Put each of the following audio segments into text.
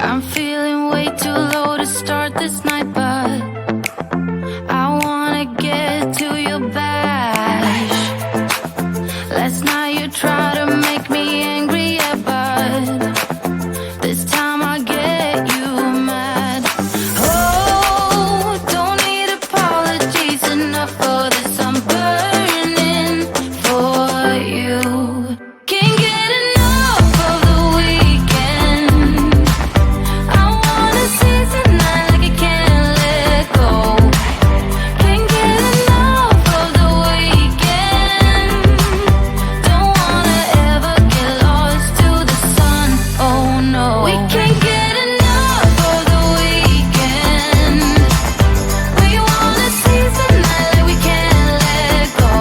I'm feeling way too low to start this night, but I wanna get to your bash. Last night you tried to make me angry, yeah, but this time I get you mad. Oh, don't need apologies enough for this. I'm burning for you. Can't get enough of the weekend. I wanna seize the night like I can't let go. Can't get enough of the weekend. Don't wanna ever get lost to the sun. Oh no, we can't get enough of the weekend. We wanna seize the night like we can't let go.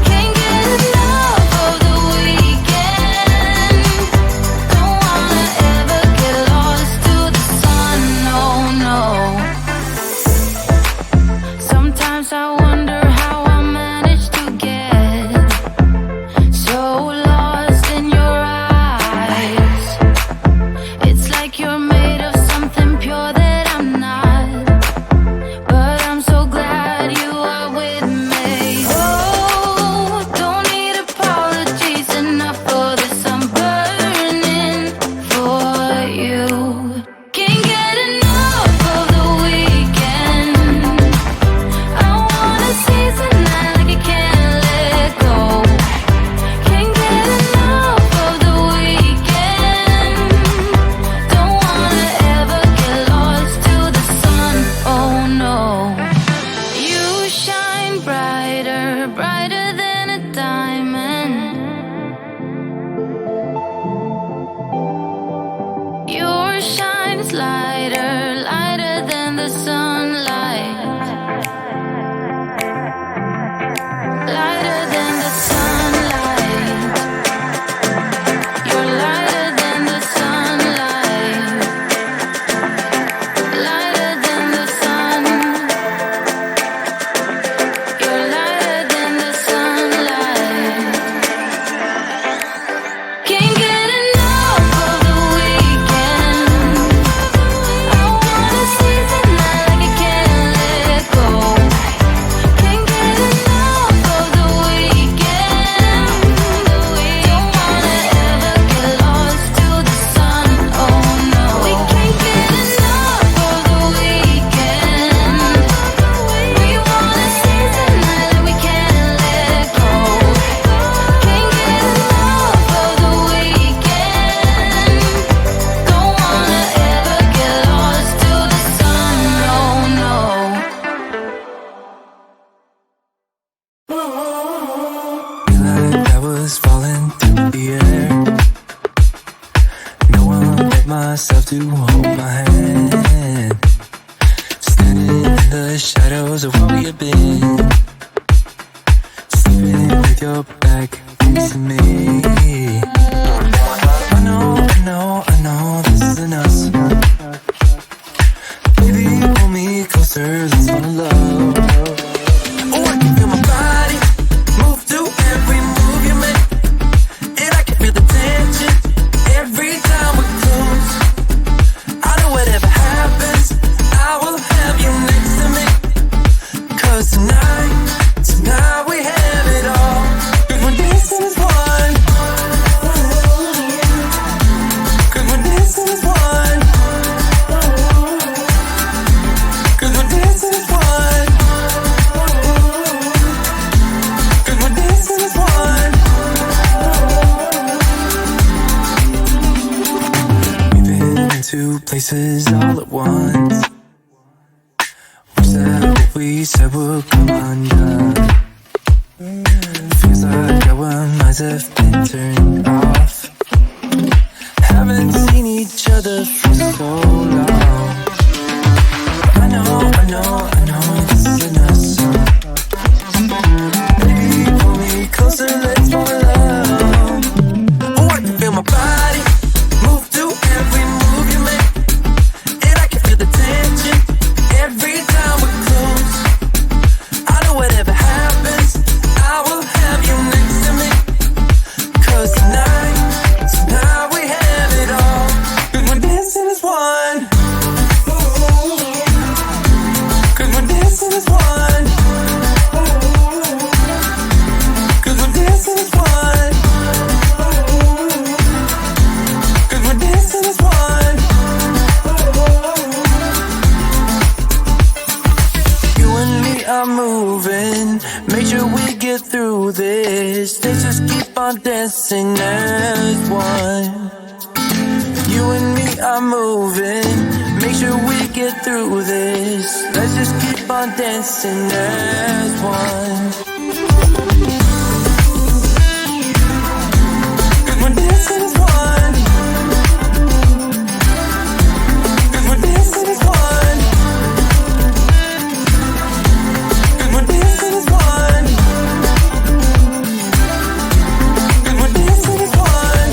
Can't get enough of the weekend. Don't wanna ever get lost to the sun. No, no. Sometimes I wonder how I managed to get so lost in your eyes. It's like you're made of something pure that I'm not, but I'm so glad you are with me. Oh, don't need apologies enough for this. I'm burning for you. Can't get enough of the weekend. I wanna seize the night like I can't let go. Can't get enough of the weekend. Don't wanna ever get lost to the sun. Oh no. You shine brighter, brighter than a diamond. Your shine's lighter, lighter than the sunlight. Lighter than the sunlight. You're lighter than the sunlight. Lighter than the sun. You're lighter than the sunlight. Can't get enough of the weekend. I wanna seize the night like I can't let go. Can't get enough of the weekend. Don't wanna ever get lost to the sun. Oh no, we can't get enough of the weekend. We wanna seize the night like we can't let go. Can't get enough of the weekend. Don't wanna ever get lost to the sun. No, no. Like I was falling through the air. No one but myself to hold my hand. Standing in the shadows of what we have been. Sleeping with your back facing me. I know this isn't us. Baby, pull me closer, let's fall in love. Oh, I can feel my body move to every move you make, and I can feel the tension every time we close. I know whatever happens, I will have you next to me. 'Cause tonight we have it all. 'Cause we're dancing as one. 'Cause we're dancing as one. 'Cause we're dancing as one. 'Cause we're dancing as one. We've been into places all at once. Wish that what we said would come undone. Feels like our minds have been turned off. Haven't seen each other for so long. I know this isn't us. Baby, pull me closer, let's fall in love. Oh, I can feel my body move to every move you make, and I can feel the tension every time we close. I know whatever happens, I will have you next to me. is, let's just keep on dancing as one. You and me are moving, make sure we get through this. Let's just keep on dancing as one. 'Cause we're dancing as one. 'Cause we're dancing as one. 'Cause we're dancing as one. 'Cause we're dancing as one.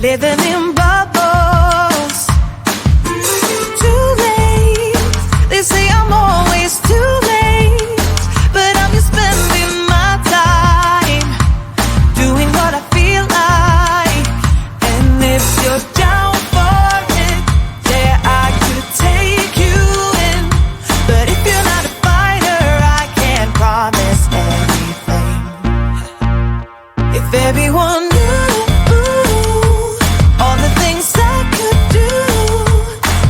living in bubbles. Too late, they say I'm always too late, but I'm just spending my time doing what I feel like. And if you're down for it, yeah, I could take you in. But if you're not a fighter, I can't promise anything. If everyone knew all the things I could do,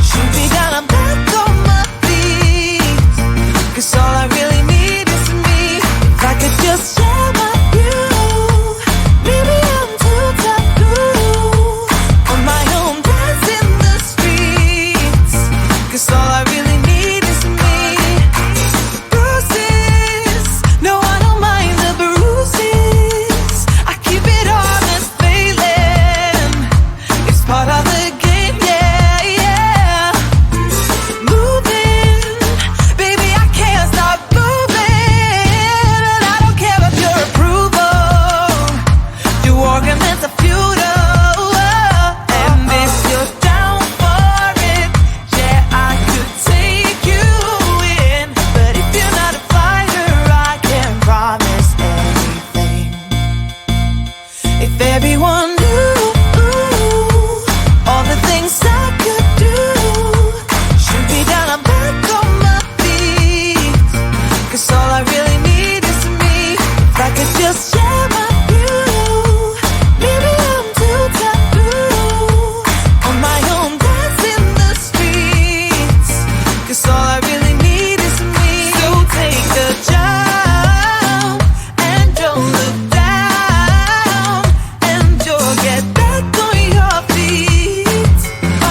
shoot me down, I'm back on my feet. 'Cause all I really need is me. If I could just share my view, maybe I'm too taboo on my own, dance in the streets. 'Cause all I really need is me. Bruises, no, I don't mind the bruises. I keep it honest, failing. It's part of the game, yeah, yeah. Moving, baby, I can't stop moving. And I don't care if your approval, your arguments are futile. And if you're down for it, yeah, I could take you in. But if you're not a fighter, I can't promise anything. If everyone knew all the things I could do, shoot me down, I'm back on my feet. 'Cause all I really need is me. If I could just share my view, maybe I'm too taboo on my own, dance in the streets. 'Cause all I really need is me. So take the jump and don't look down, and you'll get back on your feet.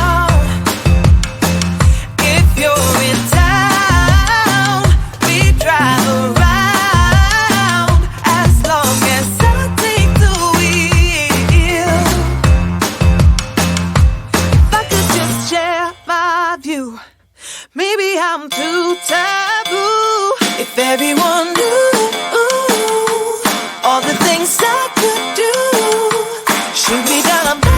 Oh, if you're in town, we drive around as long as I take the wheel. If I could just share my view, maybe I'm too taboo. If everyone knew all the things I could do, shoot me down, I'm back